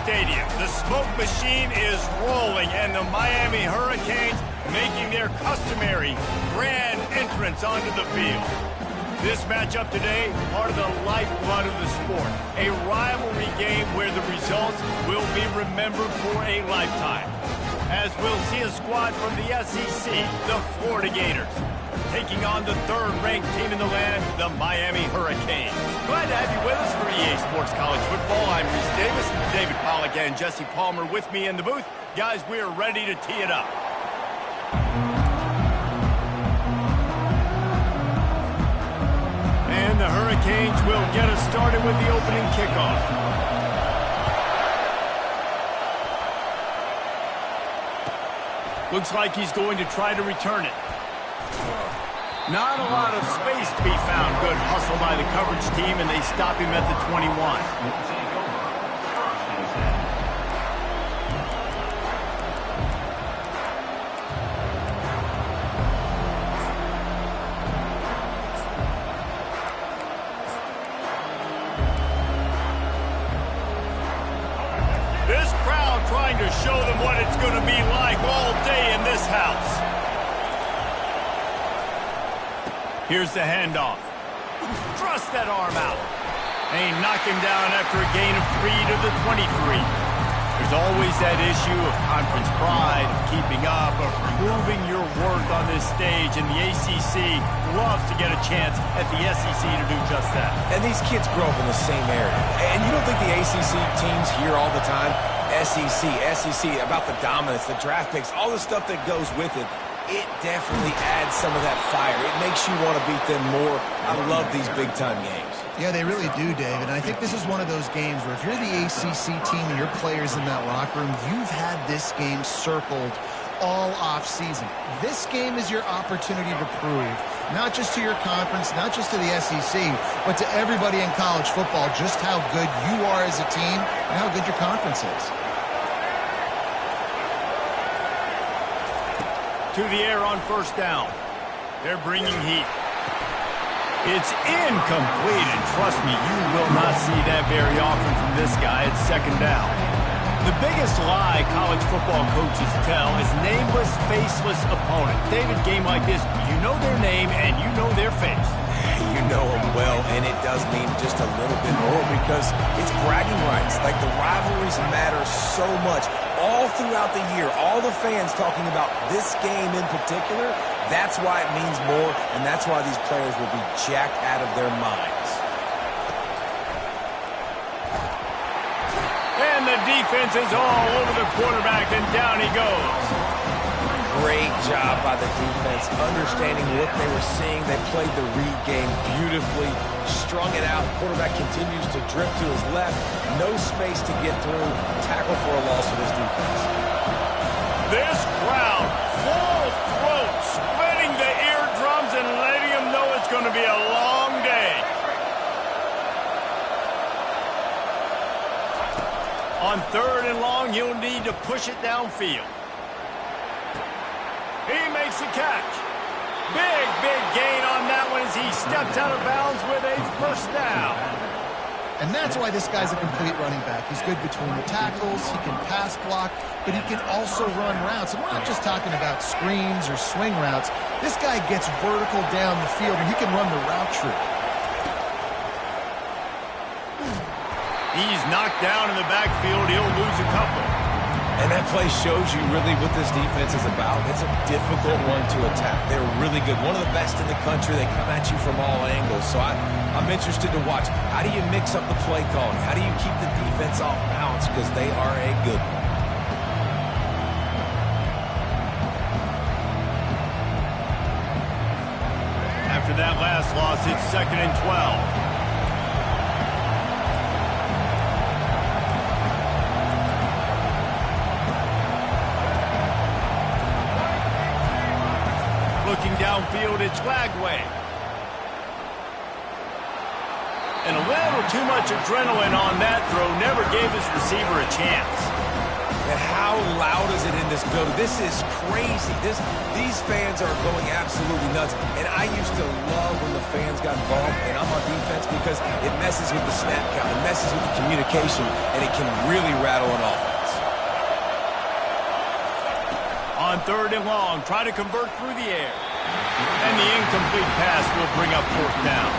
Stadium. The smoke machine is rolling, and the Miami Hurricanes making their customary grand entrance onto the field. This matchup today, part of the lifeblood of the sport. A rivalry game where the results will be remembered for a lifetime. As we'll see a squad from the SEC, the Florida Gators, taking on the third-ranked team in the land, the Miami Hurricanes. Glad to have you with us for EA Sports College Football. I'm Reese Davis, David Pollack, and Jesse Palmer with me in the booth. Guys, we are ready to tee it up. And the Hurricanes will get us started with the opening kickoff. Looks like he's going to try to return it. Not a lot of space to be found. Good hustle by the coverage team, and they stop him at the 21. This crowd trying to show them what it's going to be like all day in this house. Here's the handoff. Thrust that arm out. And he knocked him down after a gain of 3 to the 23. There's always that issue of conference pride, of keeping up, of proving your worth on this stage, and the ACC loves to get a chance at the SEC to do just that. And these kids grow up in the same area. And you don't think the ACC teams hear all the time, SEC, about the dominance, the draft picks, all the stuff that goes with it. It definitely adds some of that fire. It makes you want to beat them more. I love these big-time games. Yeah, they really do, David. And I think this is one of those games where if you're the ACC team and your players in that locker room, you've had this game circled all off-season. This game is your opportunity to prove, not just to your conference, not just to the SEC, but to everybody in college football, just how good you are as a team and how good your conference is. To the air on first down. They're bringing heat. It's incomplete, and trust me, you will not see that very often from this guy at second down. The biggest lie college football coaches tell is nameless, faceless opponent. David, game like this, you know their name and you know their face. You know them well, and it does mean just a little bit more because it's bragging rights. Like, the rivalries matter so much. All throughout the year, all the fans talking about this game in particular, that's why it means more, and that's why these players will be jacked out of their minds. And the defense is all over the quarterback, and down he goes. Great job by the defense, understanding what they were seeing. They played the read game beautifully, strung it out. Quarterback continues to drift to his left. No space to get through. Tackle for a loss for this defense. This crowd, full throat, spreading the eardrums and letting them know it's going to be a long day. On third and long, he'll need to push it downfield. He makes the catch. Big gain on that one as he steps out of bounds with a first down. And that's why this guy's a complete running back. He's good between the tackles, he can pass block, but he can also run routes. And we're not just talking about screens or swing routes. This guy gets vertical down the field, and he can run the route tree. He's knocked down in the backfield. He'll lose a couple. And that play shows you really what this defense is about. It's a difficult one to attack. They're really good. One of the best in the country. They come at you from all angles. So I'm interested to watch. How do you mix up the play calling? How do you keep the defense off balance? Because they are a good one. After that last loss, it's 2nd and 12. Looking downfield, it's Lagway. And a little too much adrenaline on that throw never gave his receiver a chance. And how loud is it in this building? This is crazy. These fans are going absolutely nuts. And I used to love when the fans got involved, and I'm on defense, because it messes with the snap count, it messes with the communication, and it can really rattle an offense. On 3rd and long, try to convert through the air. And the incomplete pass will bring up 4th down.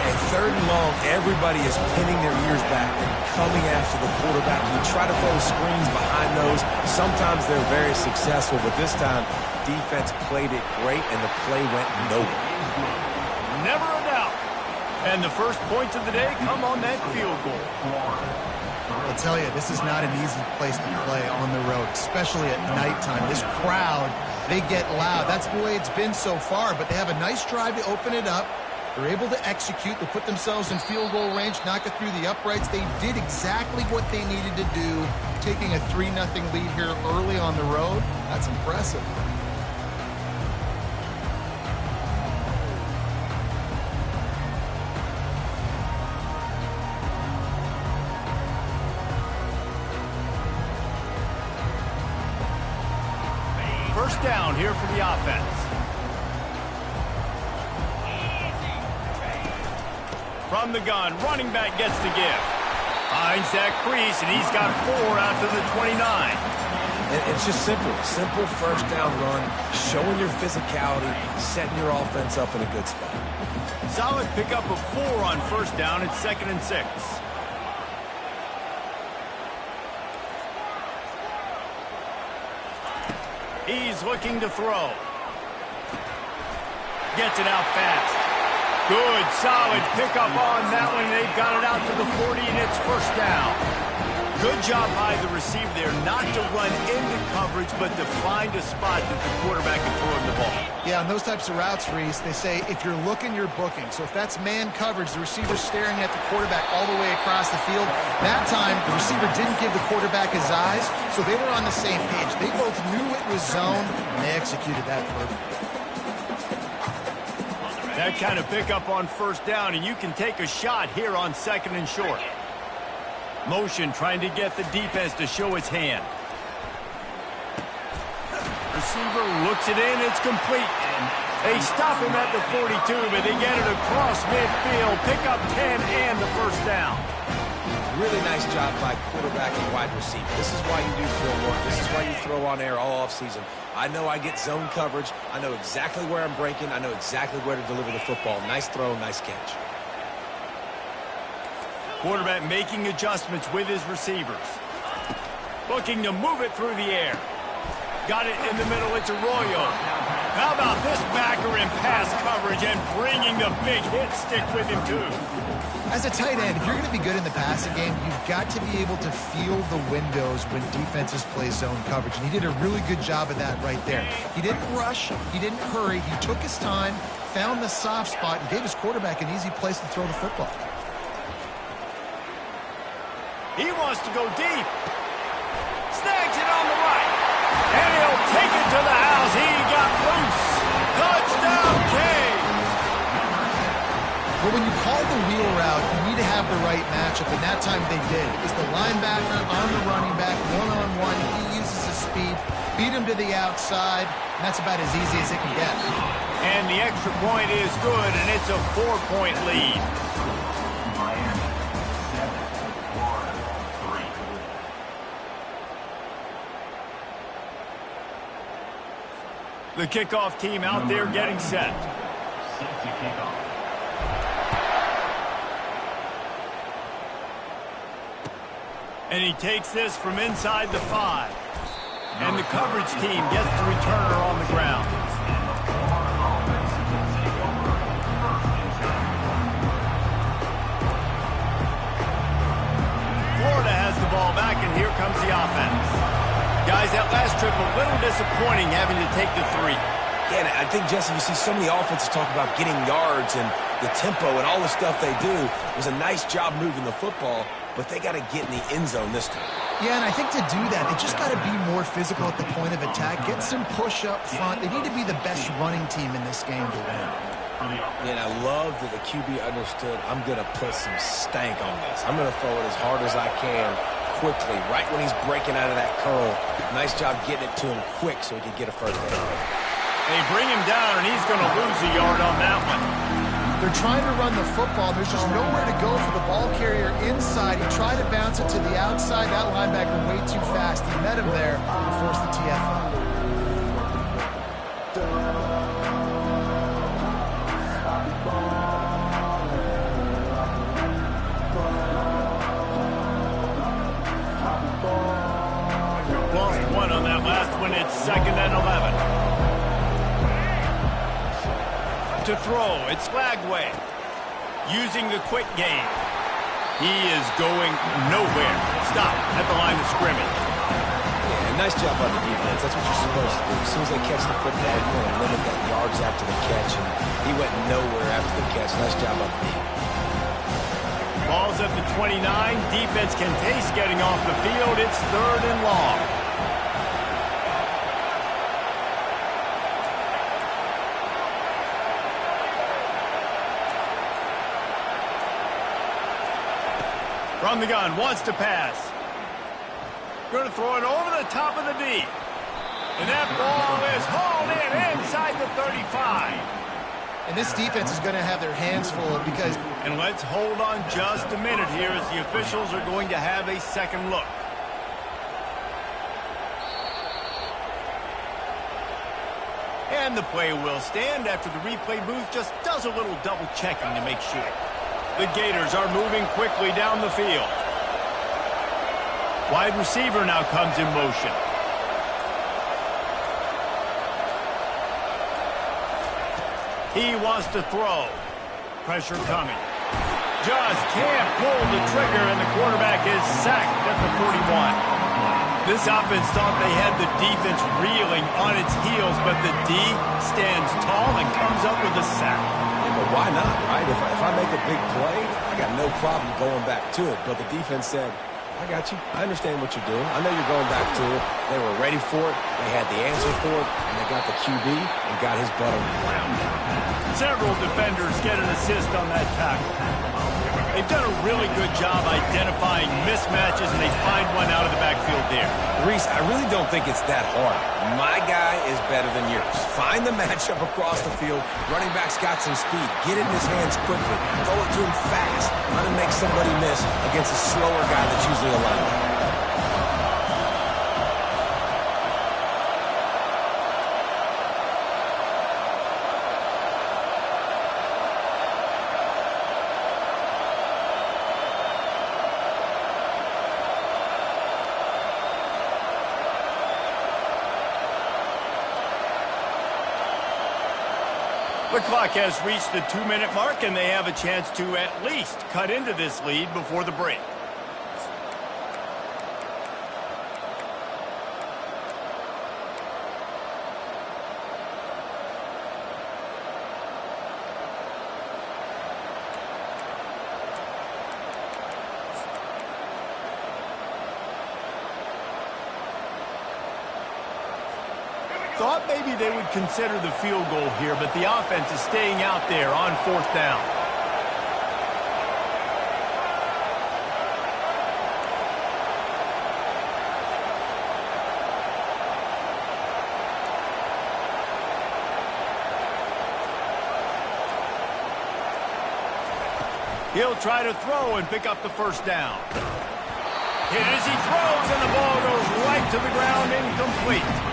And 3rd and long, everybody is pinning their ears back and coming after the quarterback. You try to throw screens behind those. Sometimes they're very successful, but this time, defense played it great, and the play went nowhere. Never a doubt. And the first points of the day come on that field goal. I'll tell you, this is not an easy place to play on the road, especially at nighttime. This crowd, they get loud. That's the way it's been so far, but they have a nice drive to open it up. They're able to execute. They put themselves in field goal range, knock it through the uprights. They did exactly what they needed to do, taking a 3-0 lead here early on the road. That's impressive. First down here for the offense. From the gun, running back gets the give. Finds that crease, and he's got 4 out to the 29. It's just simple. Simple first down run, showing your physicality, setting your offense up in a good spot. Solid pickup of 4 on first down. It's 2nd and 6. He's looking to throw. Gets it out fast. Good, solid pickup on that one. They've got it out to the 40, and it's first down. Good job by the receiver there, not to run into coverage, but to find a spot that the quarterback can throw him the ball. Yeah, on those types of routes, Reese, they say if you're looking, you're booking. So if that's man coverage, the receiver's staring at the quarterback all the way across the field. That time, the receiver didn't give the quarterback his eyes, so they were on the same page. They both knew it was zone, and they executed that perfectly. That kind of pickup on first down, and you can take a shot here on 2nd and short. Motion trying to get the defense to show its hand. Receiver looks it in. It's complete. They stop him at the 42, but they get it across midfield. Pick up 10 and the first down. Really nice job by quarterback and wide receiver. This is why you do field work. This is why you throw on air all offseason. I know I get zone coverage. I know exactly where I'm breaking. I know exactly where to deliver the football. Nice throw, nice catch. Quarterback making adjustments with his receivers. Looking to move it through the air. Got it in the middle. It's Arroyo. How about this backer in pass coverage and bringing the big hit stick with him, too? As a tight end, if you're going to be good in the passing game, you've got to be able to feel the windows when defenses play zone coverage. And he did a really good job of that right there. He didn't rush. He didn't hurry. He took his time, found the soft spot, and gave his quarterback an easy place to throw the football. He wants to go deep. Snags it on the right. And he'll take it to the house. He got loose. Touchdown, Canes. But when you call the wheel route, you need to have the right matchup, and that time they did. It was the linebacker on the running back, one-on-one. He uses his speed, beat him to the outside, and that's about as easy as it can get. And the extra point is good, and it's a 4-point lead. The kickoff team out there getting set. Set to kick off. And he takes this from inside the 5. And the coverage team gets the returner on the ground. Florida has the ball back, and here comes the offense. Guys, that last trip, a little disappointing having to take the 3. Yeah, and I think, Jesse, you see so many offenses talk about getting yards and the tempo and all the stuff they do. It was a nice job moving the football, but they got to get in the end zone this time. Yeah, and I think to do that, they just got to be more physical at the point of attack, get some push up front. They need to be the best running team in this game to win. And I love that the QB understood, I'm going to put some stank on this. I'm going to throw it as hard as I can, quickly, right when he's breaking out of that curl. Nice job getting it to him quick so he could get a first down. They bring him down, and he's going to lose a yard on that one. They're trying to run the football. There's just nowhere to go for the ball carrier inside. He tried to bounce it to the outside. That linebacker way too fast. He met him there and forced the TFL. Lost one on that last one. It's 2nd and 11. To throw, it's Lagway. Using the quick game. He is going nowhere. Stop at the line of scrimmage. Yeah, nice job by the defense. That's what you're supposed to do. As soon as they catch the football, you want to limit that yards after the catch, and he went nowhere after the catch. Nice job by the defense. Ball's at the 29. Defense can taste getting off the field. It's 3rd and long. From the gun, wants to pass. Going to throw it over the top of the D. And that ball is hauled in inside the 35. And this defense is going to have their hands full because... And let's hold on just a minute here as the officials are going to have a second look. And the play will stand after the replay booth just does a little double checking to make sure. The Gators are moving quickly down the field. Wide receiver now comes in motion. He wants to throw. Pressure coming. Just can't pull the trigger, and the quarterback is sacked at the 41. This offense thought they had the defense reeling on its heels, but the D stands tall and comes up with a sack. But why not, right? If I make a big play, I got no problem going back to it. But the defense said, I got you. I understand what you're doing. I know you're going back to it. They were ready for it. They had the answer for it. And they got the QB and got his butt on the ground. Several defenders get an assist on that tackle. They've done a really good job identifying mismatches, and they find one out of the backfield there. Reese, I really don't think it's that hard. My guy is better than yours. Find the matchup across the field. Running back's got some speed. Get it in his hands quickly. Throw it to him fast. Let him make somebody miss against a slower guy that's usually a linebacker. The clock has reached the 2-minute mark, and they have a chance to at least cut into this lead before the break. Thought maybe they would consider the field goal here, but the offense is staying out there on 4th down. He'll try to throw and pick up the first down. Hit as he throws, and the ball goes right to the ground, incomplete.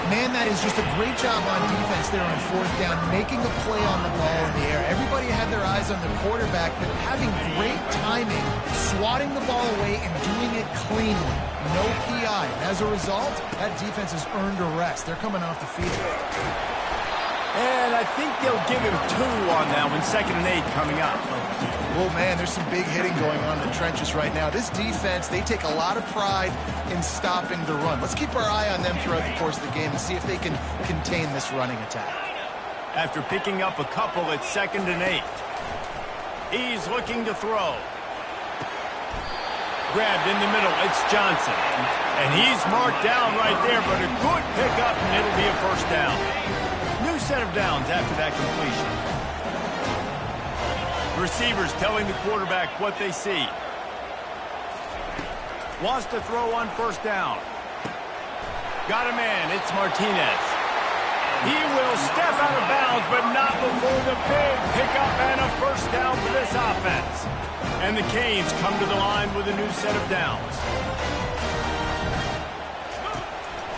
Man, that is just a great job on defense there on 4th down, making a play on the ball in the air. Everybody had their eyes on the quarterback, but having great timing, swatting the ball away and doing it cleanly. No PI. And as a result, that defense has earned a rest. They're coming off the field. And I think they'll give him 2 on that one. 2nd and 8 coming up. Well, man, there's some big hitting going on in the trenches right now. This defense, they take a lot of pride in stopping the run. Let's keep our eye on them throughout the course of the game and see if they can contain this running attack. After picking up a couple, it's 2nd and 8. He's looking to throw. Grabbed in the middle, it's Johnson. And he's marked down right there, but a good pickup, and it'll be a first down. New set of downs after that completion. Receivers telling the quarterback what they see. Wants to throw on first down. Got a man. It's Martinez. He will step out of bounds, but not before the big pickup and a first down for this offense. And the Canes come to the line with a new set of downs.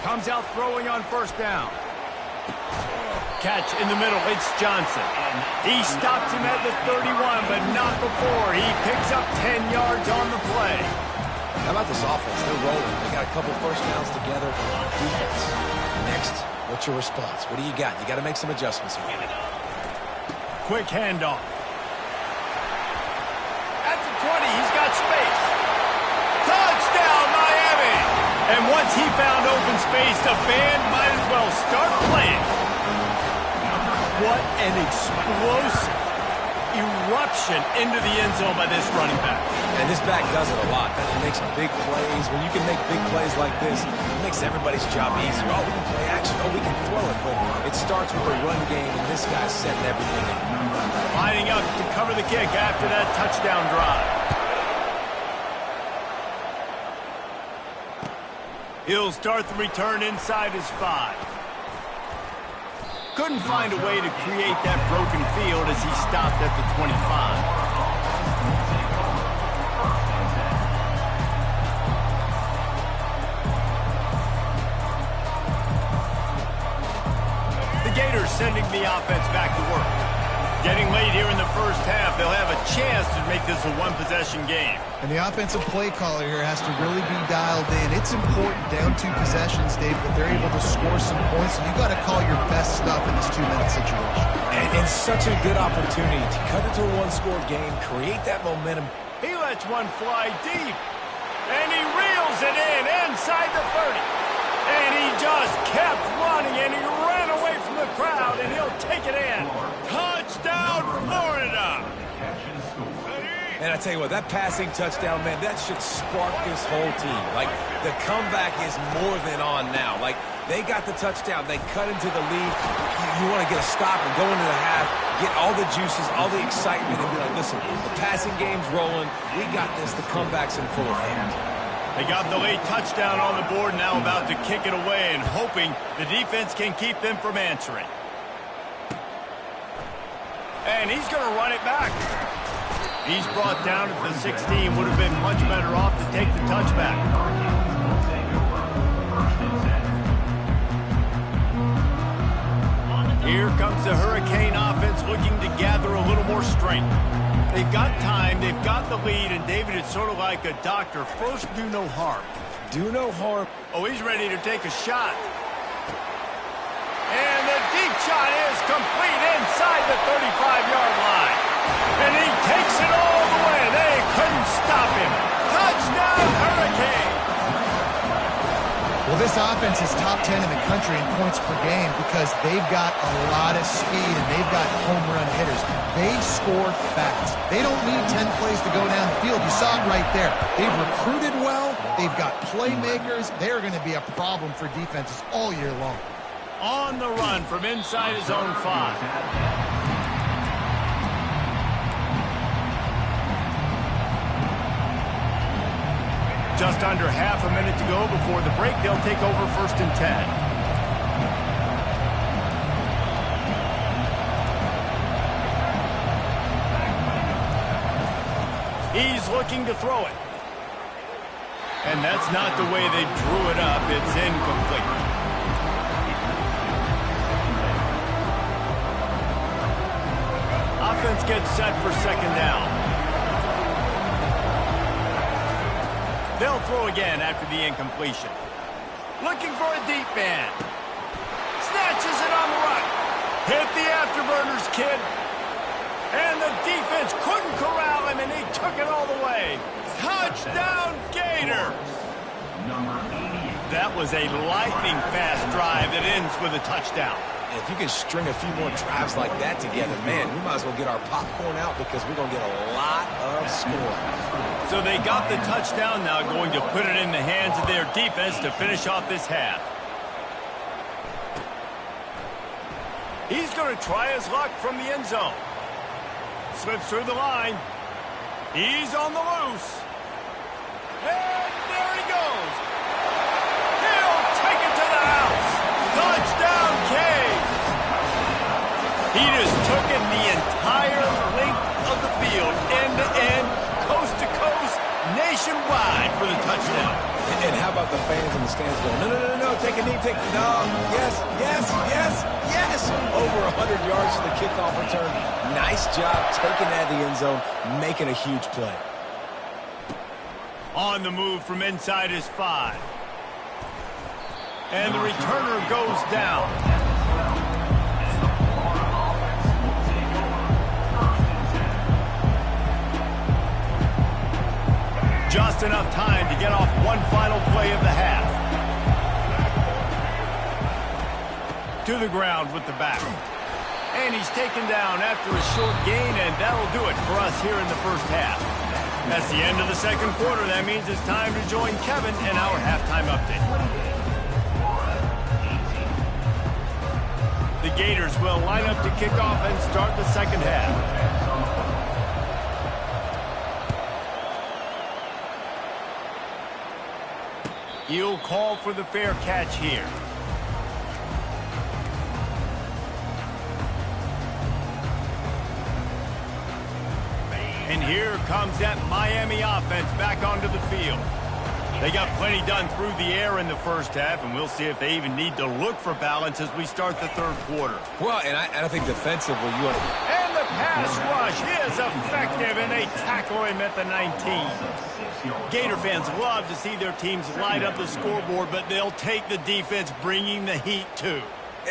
Comes out throwing on first down. Catch in the middle. It's Johnson. He stops him at the 31, but not before. He picks up 10 yards on the play. How about this offense? They're rolling. They got a couple first downs together. Defense. Next, what's your response? What do you got? You got to make some adjustments here. Quick handoff. At the 20, he's got space. Touchdown, Miami! And once he found open space, the band might as well start playing. What an explosive eruption into the end zone by this running back. And this back does it a lot. He makes big plays. When you can make big plays like this, it makes everybody's job easier. Oh, we can play action. Oh, we can throw it. But it starts with the run game, and this guy's setting everything up. Lining up to cover the kick after that touchdown drive. He'll start the return inside his 5. Couldn't find a way to create that broken field as he stopped at the 25. The Gators sending the offense back to work. Getting late here in the first half, they'll have a chance to make this a one-possession game. And the offensive play caller here has to really be dialed in. It's important down 2 possessions, Dave, but they're able to score some points, and you've got to call your best stuff in this 2-minute situation. And such a good opportunity to cut into a one-score game, create that momentum. He lets one fly deep, and he reels it in inside the 30. And he just kept running, and he ran away from the crowd, and he'll take it in. Touchdown, Florida! And I tell you what, that passing touchdown, man, that should spark this whole team. Like, the comeback is more than on now. Like, they got the touchdown. They cut into the lead. You want to get a stop and go into the half, get all the juices, all the excitement, and be like, listen, the passing game's rolling. We got this. The comeback's in full effect. They got the late touchdown on the board, now about to kick it away and hoping the defense can keep them from answering. And he's going to run it back. He's brought down at the 16. Would have been much better off to take the touchback. Here comes the Hurricane offense looking to gather a little more strength. They've got time, they've got the lead, and David, it's sort of like a doctor. First, do no harm. Do no harm. Oh, he's ready to take a shot. And the deep shot is complete inside the 35-yard line. And he takes it all the way. They couldn't stop him. Touchdown, Hurricane! Well, this offense is top 10 in the country in points per game because they've got a lot of speed and they've got home run hitters. They score fast. They don't need 10 plays to go down the field. You saw it right there. They've recruited well. They've got playmakers. They're going to be a problem for defenses all year long. On the run from inside his own 5. Just under half a minute to go before the break. They'll take over 1st and 10. He's looking to throw it. And that's not the way they drew it up. It's incomplete. Offense gets set for 2nd down. They'll throw again after the incompletion. Looking for a deep man. Snatches it on the run. Hit the afterburners, kid. And the defense couldn't corral him, and he took it all the way. Touchdown, Gators! That was a lightning-fast drive that ends with a touchdown. If you can string a few more drives like that together, man, we might as well get our popcorn out because we're going to get a lot of scoring. So they got the touchdown, now going to put it in the hands of their defense to finish off this half. He's going to try his luck from the end zone. Slips through the line. He's on the loose. And there he for the touchdown. And how about the fans in the stands going, no, take a knee, no, yes, yes, yes, yes. Over 100 yards to the kickoff return. Nice job taking that to the end zone, making a huge play. On the move from inside his 5. And the returner goes down. Just enough time to get off one final play of the half. To the ground with the back. And he's taken down after a short gain, and that'll do it for us here in the first half. That's the end of the second quarter. That means it's time to join Kevin in our halftime update. The Gators will line up to kick off and start the second half. He'll call for the fair catch here. And here comes that Miami offense back onto the field. They got plenty done through the air in the first half, and we'll see if they even need to look for balance as we start the third quarter. Well, and I think defensively, And the pass rush is effective, and they tackle him at the 19. Gator fans love to see their teams light up the scoreboard, but they'll take the defense bringing the heat too.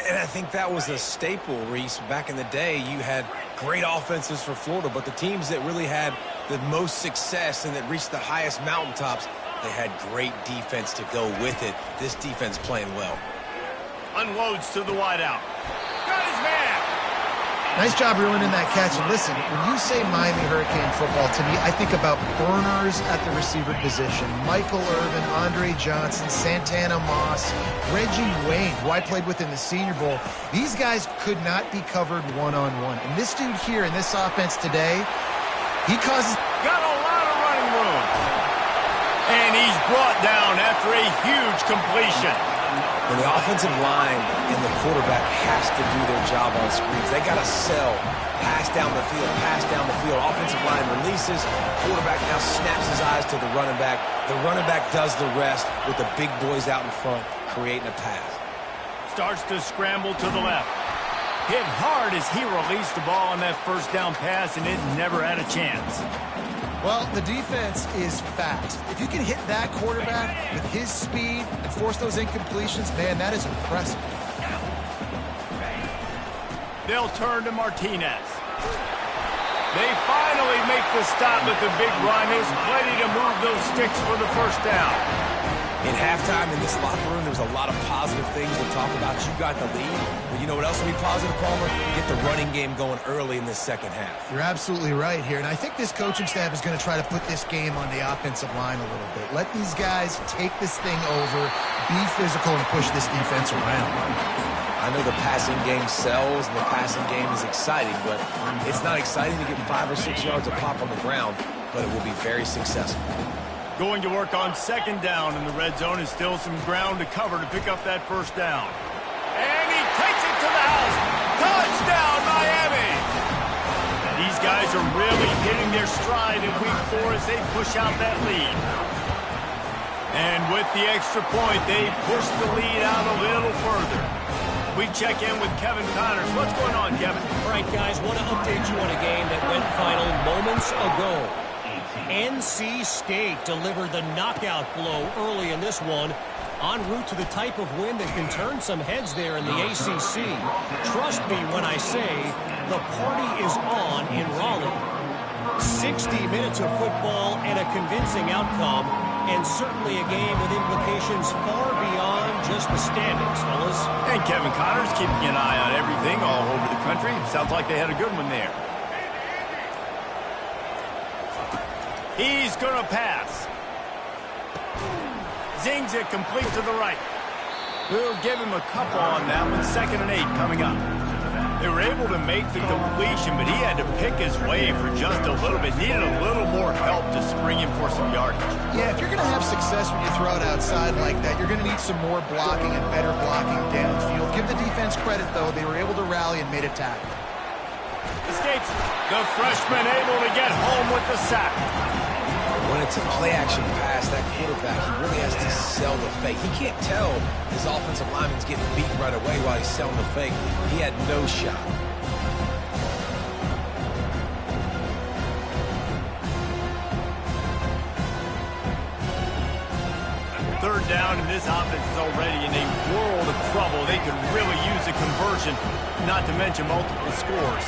And I think that was a staple, Reese. Back in the day, you had great offenses for Florida, but the teams that really had the most success and that reached the highest mountaintops, they had great defense to go with it. This defense playing well. Unloads to the wideout. Got his man. Nice job ruining that catch. And listen, when you say Miami Hurricane football, to me, I think about burners at the receiver position. Michael Irvin, Andre Johnson, Santana Moss, Reggie Wayne, who I played with in the Senior Bowl. These guys could not be covered one-on-one. And this dude here in this offense today, he causes... Got a lot of running room. And he's brought down after a huge completion. When the offensive line and the quarterback has to do their job on screens, they got to sell. Pass down the field, pass down the field. Offensive line releases. Quarterback now snaps his eyes to the running back. The running back does the rest with the big boys out in front, creating a pass. Starts to scramble to the left. Hit hard as he released the ball on that first down pass, and it never had a chance. Well, the defense is fast. If you can hit that quarterback with his speed and force those incompletions, man, that is impressive. They'll turn to Martinez. They finally make the stop at the big run. It was plenty to move those sticks for the first down. In halftime, in this locker room, there was a lot of positive things to talk about. You got the lead. But you know what else will be positive, Palmer? Get the running game going early in this second half. You're absolutely right here. And I think this coaching staff is going to try to put this game on the offensive line a little bit. Let these guys take this thing over, be physical, and push this defense around. I know the passing game sells and the passing game is exciting, but it's not exciting to get 5 or 6 yards of pop on the ground, but it will be very successful. Going to work on second down in the red zone is still some ground to cover to pick up that first down. And he takes it to the house. Touchdown, Miami! These guys are really hitting their stride in week 4 as they push out that lead. And with the extra point, they push the lead out a little further. We check in with Kevin Connors. What's going on, Kevin? All right, guys, want to update you on a game that went final moments ago. NC State delivered the knockout blow early in this one, en route to the type of win that can turn some heads there in the ACC. Trust me when I say the party is on in Raleigh. 60 minutes of football and a convincing outcome, and certainly a game with implications far beyond just the standings, fellas. And Kevin Connors keeping an eye on everything all over the country. Sounds like they had a good one there. He's going to pass. Zings it complete to the right. We'll give him a couple on that one. 2nd and 8 coming up. They were able to make the completion, but he had to pick his way for just a little bit. Needed a little more help to spring him for some yardage. Yeah, if you're going to have success when you throw it outside like that, you're going to need some more blocking and better blocking downfield. Give the defense credit, though. They were able to rally and made a tackle. Escapes. The freshman able to get home with the sack. When it's a play-action pass, that quarterback, he really has to sell the fake. He can't tell his offensive lineman's getting beat right away while he's selling the fake. He had no shot. Third down, and this offense is already in a world of trouble. They could really use a conversion, not to mention multiple scores.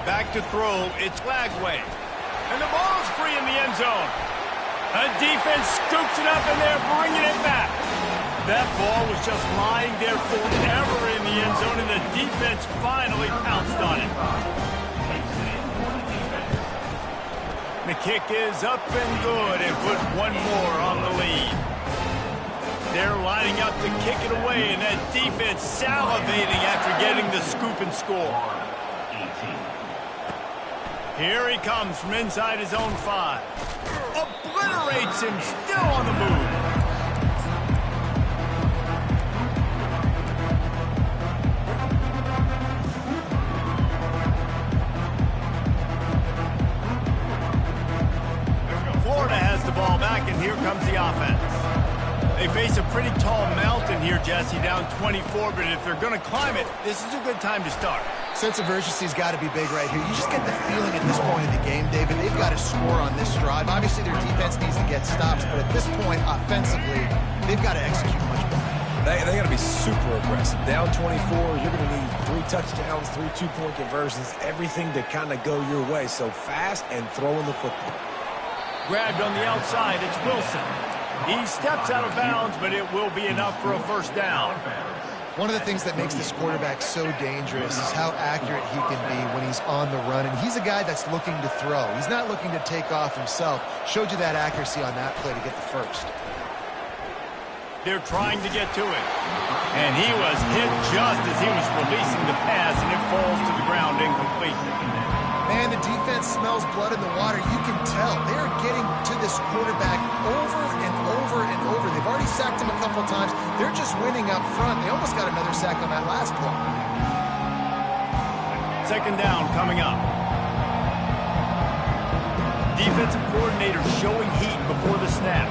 Back to throw, it's Lagway. And the ball's free in the end zone. A defense scoops it up, and they're bringing it back. That ball was just lying there forever in the end zone, and the defense finally pounced on it. The kick is up and good, and put one more on the lead. They're lining up to kick it away, and that defense salivating after getting the scoop and score. Here he comes from inside his own 5. Obliterates him, still on the move. Florida has the ball back, and here comes the offense. They face a pretty tall mountain here, Jesse, down 24, but if they're going to climb it, this is a good time to start. Sense of urgency's got to be big right here. You just get the feeling at this point of the game, David, they've got to score on this drive. Obviously, their defense needs to get stops, but at this point, offensively, they've got to execute much better. They got to be super aggressive. Down 24, you're going to need 3 touchdowns, 3 two-point conversions, everything to kind of go your way. So fast and throwing the football. Grabbed on the outside, it's Wilson. He steps out of bounds, but it will be enough for a first down. One of the things that makes this quarterback so dangerous is how accurate he can be when he's on the run. And he's a guy that's looking to throw. He's not looking to take off himself. Showed you that accuracy on that play to get the first. They're trying to get to it. And he was hit just as he was releasing the pass, and it falls to the ground incomplete. Man, the defense smells blood in the water. You can tell. They're getting to this quarterback over and over and over. They've already sacked him a couple times. They're just winning up front. They almost got another sack on that last play. Second down coming up. Defensive coordinator showing heat before the snap.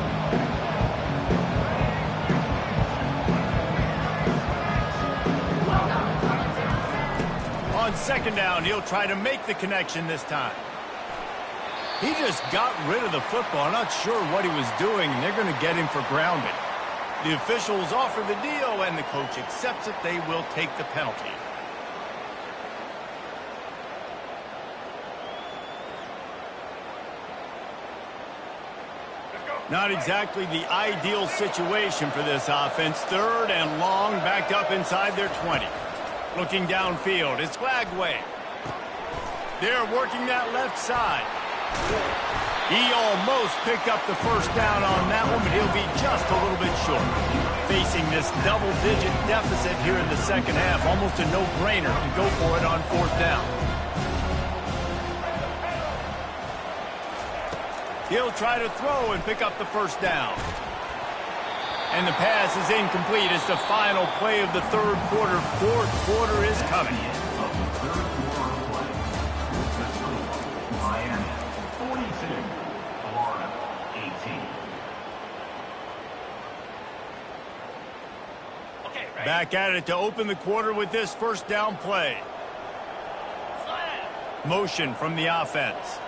On second down, he'll try to make the connection this time. He just got rid of the football. I'm not sure what he was doing, and they're going to get him for grounded. The officials offer the deal, and the coach accepts it. They will take the penalty. Not exactly the ideal situation for this offense. Third and long, backed up inside their 20. Looking downfield, it's Lagway. They're working that left side. He almost picked up the first down on that one, but he'll be just a little bit short. Facing this double-digit deficit here in the second half, almost a no-brainer to go for it on fourth down. He'll try to throw and pick up the first down. And the pass is incomplete. It's the final play of the third quarter. Fourth quarter is coming. Miami 42, Florida 18. Back at it to open the quarter with this first down play. Motion from the offense.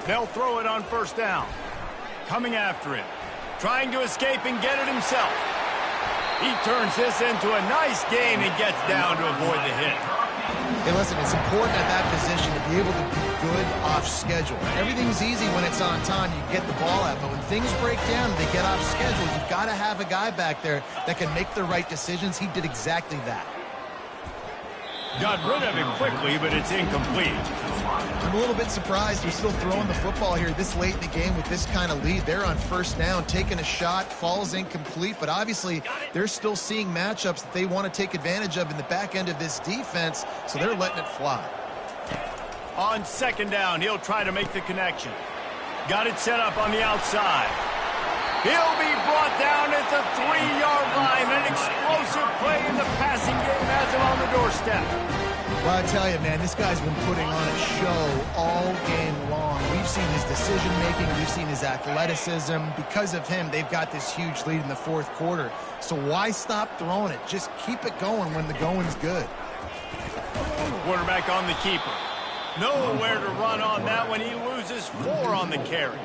They'll throw it on first down. Coming after it. Trying to escape and get it himself. He turns this into a nice gain and gets down to avoid the hit. Hey, listen, it's important at that position to be able to be good off schedule. Everything's easy when it's on time. You get the ball out. But when things break down, they get off schedule. You've got to have a guy back there that can make the right decisions. He did exactly that. Got rid of it quickly, but it's incomplete. I'm a little bit surprised you're still throwing the football here this late in the game with this kind of lead. They're on first down, taking a shot, falls incomplete, but obviously they're still seeing matchups that they want to take advantage of in the back end of this defense, so they're letting it fly. On second down, he'll try to make the connection. Got it set up on the outside. He'll be brought down at the 3-yard line. An explosive play in the passing game has him on the doorstep. Well, I tell you, man, this guy's been putting on a show all game long. We've seen his decision-making. We've seen his athleticism. Because of him, they've got this huge lead in the fourth quarter. So why stop throwing it? Just keep it going when the going's good. Quarterback on the keeper. Nowhere to run on that one. He loses 4 on the carry.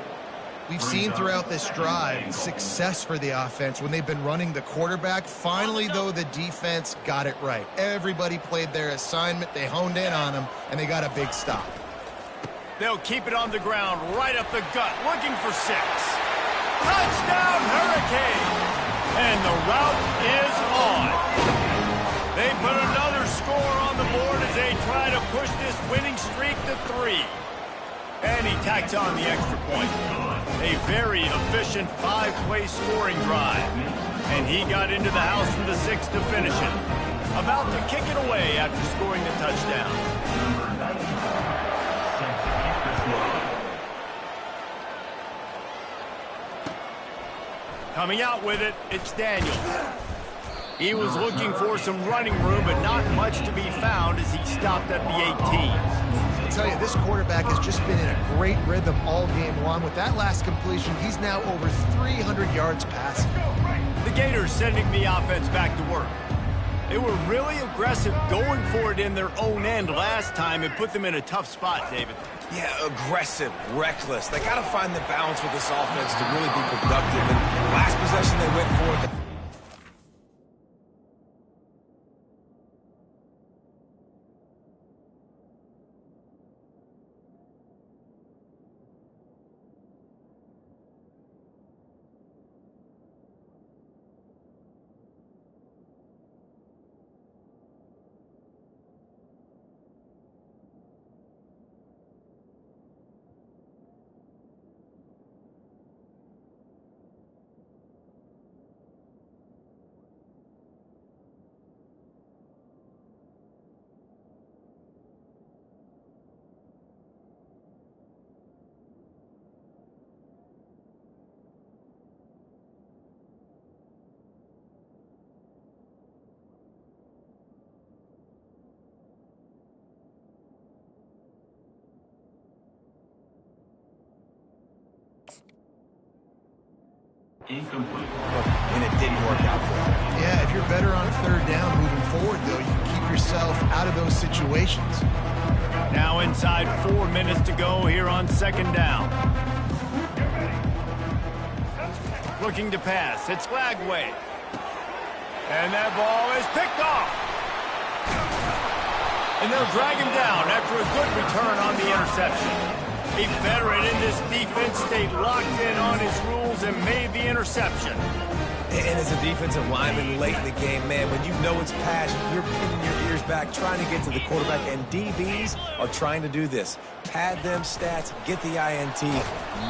We've seen throughout this drive success for the offense when they've been running the quarterback. Finally, though, the defense got it right. Everybody played their assignment. They honed in on them, and they got a big stop. They'll keep it on the ground, right up the gut, looking for 6. Touchdown, Hurricane! And the route is on. They put another score on the board as they try to push this winning streak to 3. And he tacks on the extra point. A very efficient 5-play scoring drive. And he got into the house for the 6th to finish it. About to kick it away after scoring the touchdown. Coming out with it, it's Daniels. He was looking for some running room, but not much to be found as he stopped at the 18. I'll tell you, this quarterback has just been in a great rhythm all game long. With that last completion, he's now over 300 yards passing. The Gators sending the offense back to work. They were really aggressive going for it in their own end last time and put them in a tough spot, David. Yeah, aggressive, reckless. They got to find the balance with this offense to really be productive. And last possession they went for it. Incomplete. And it didn't work out for him. Yeah, if you're better on 3rd down moving forward, though, you can keep yourself out of those situations. Now inside 4 minutes to go here on 2nd down. Looking to pass. It's Lagway. And that ball is picked off. And they'll drag him down after a good return on the interception. A veteran in this defense stayed locked in on his rules and made the interception. And as a defensive lineman late in the game, man, when you know it's pass, you're pinning your ears back, trying to get to the quarterback, and DBs are trying to do this. Pad them stats, get the INT.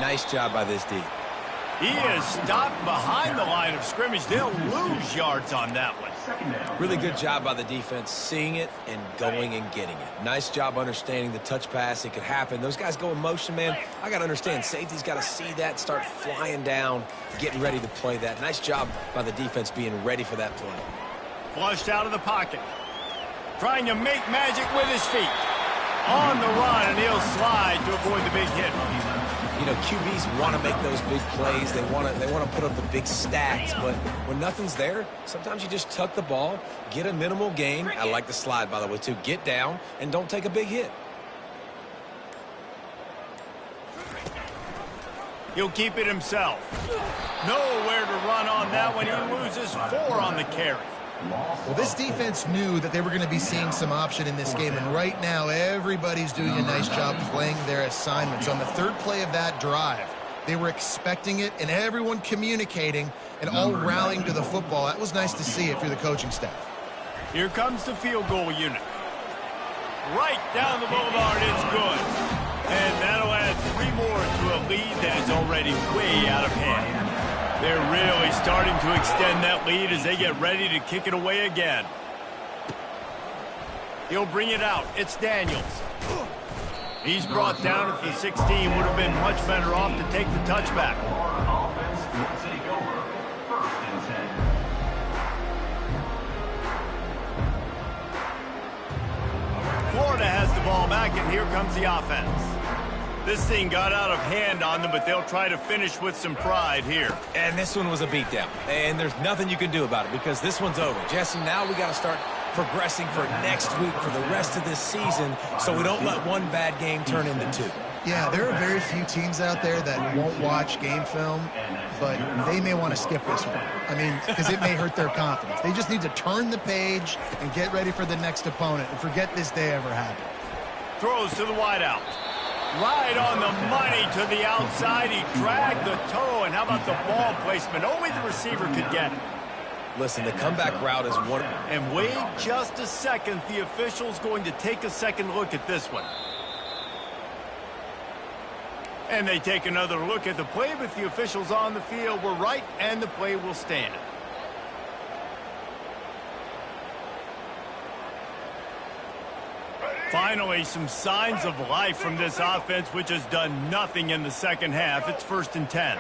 Nice job by this D. He is stopped behind the line of scrimmage. They'll lose yards on that one. Really good job by the defense, seeing it and going and getting it. Nice job understanding the touch pass. It could happen. Those guys go in motion, man. I got to understand, safety's got to see that, start flying down, getting ready to play that. Nice job by the defense being ready for that play. Flushed out of the pocket. Trying to make magic with his feet. On the run, and he'll slide to avoid the big hit. You know, QBs want to make those big plays. They want to put up the big stats. But when nothing's there, sometimes you just tuck the ball, get a minimal gain. I like the slide, by the way, too. Get down and don't take a big hit. He'll keep it himself. Nowhere to run on that one. He loses 4 on the carry. Well, this defense knew that they were going to be seeing some option in this game, and right now everybody's doing a nice job playing their assignments. On the 3rd play of that drive, they were expecting it, and everyone communicating and all rallying to the football. That was nice to see if you're the coaching staff. Here comes the field goal unit. Right down the boulevard, it's good. And that'll add 3 more to a lead that is already way out of hand. They're really starting to extend that lead as they get ready to kick it away again. He'll bring it out. It's Daniels. He's brought down at the 16. Would have been much better off to take the touchback. Offense will take over 1st and 10. ball back, and here comes the offense. This thing got out of hand on them, but they'll try to finish with some pride here. And this one was a beatdown. And there's nothing you can do about it because this one's over. Jesse, now we got to start progressing for next week, for the rest of this season, so we don't let one bad game turn into two. Yeah, there are very few teams out there that won't watch game film, but they may want to skip this one. I mean, because it may hurt their confidence. They just need to turn the page and get ready for the next opponent and forget this day ever happened. Throws to the wideout. Right on the money to the outside. He dragged the toe, and how about the ball placement? Only the receiver could get it. Listen, the comeback route is one. And wait just a second. The official's going to take a second look at this one. And they take another look at the play, but the officials on the field were right, and the play will stand. Finally, some signs of life from this offense, which has done nothing in the second half. It's 1st and 10.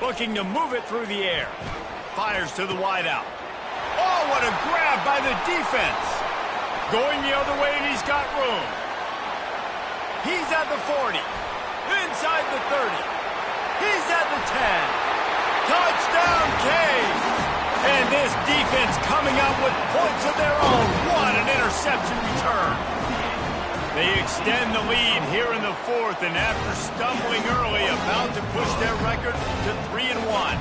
Looking to move it through the air. Fires to the wideout. Oh, what a grab by the defense. Going the other way, and he's got room. He's at the 40. Inside the 30. He's at the 10. Touchdown, Cavs. And this defense coming out with points of their own. What an interception return. They extend the lead here in the 4th, and after stumbling early, about to push their record to 3-1.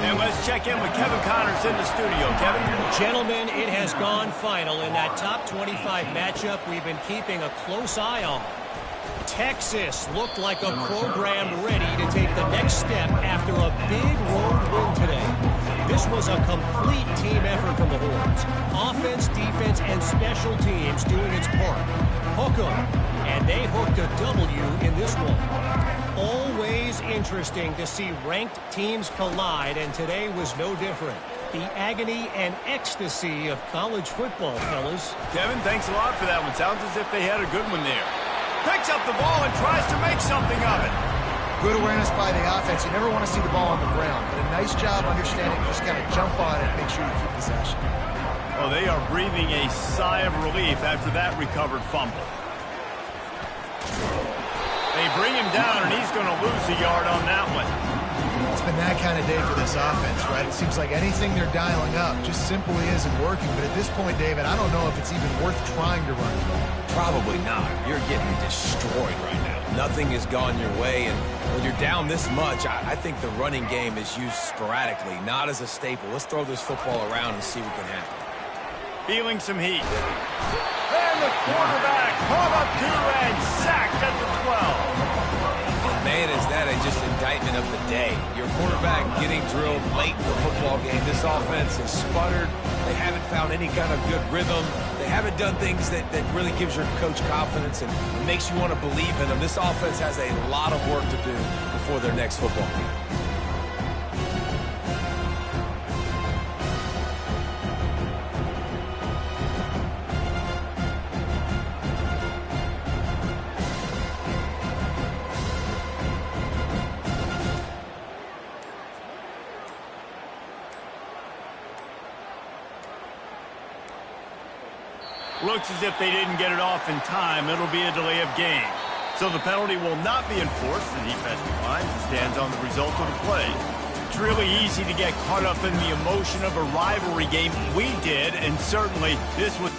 And let's check in with Kevin Connors in the studio. Kevin? Gentlemen, it has gone final in that top 25 matchup we've been keeping a close eye on. Texas looked like a program ready to take the next step after a big road win today. This was a complete team effort from the Horns. Offense, defense, and special teams doing its part. Hook 'em, and they hooked a W in this one. Always interesting to see ranked teams collide, and today was no different. The agony and ecstasy of college football, fellas. Kevin, thanks a lot for that one. Sounds as if they had a good one there. Picks up the ball and tries to make something of it. Good awareness by the offense. You never want to see the ball on the ground, but a nice job understanding just kind of jump on it and make sure you keep possession. Well, they are breathing a sigh of relief after that recovered fumble. They bring him down, and he's going to lose a yard on that one. It's been that kind of day for this offense, right? It seems like anything they're dialing up just simply isn't working. But at this point, David, I don't know if it's even worth trying to run. Probably not. You're getting destroyed right now. Nothing has gone your way, and when you're down this much, I think the running game is used sporadically, not as a staple. Let's throw this football around and see what can happen. Feeling some heat. And the quarterback caught up to and sacked at the 12. Man, is that just indictment of the day. Your quarterback getting drilled late in the football game. This offense has sputtered. They haven't found any kind of good rhythm. They haven't done things that really gives your coach confidence and makes you want to believe in them. This offense has a lot of work to do before their next football game. Looks as if they didn't get it off in time. It'll be a delay of game. So the penalty will not be enforced. The defense declines and stands on the result of the play. It's really easy to get caught up in the emotion of a rivalry game. We did, and certainly this was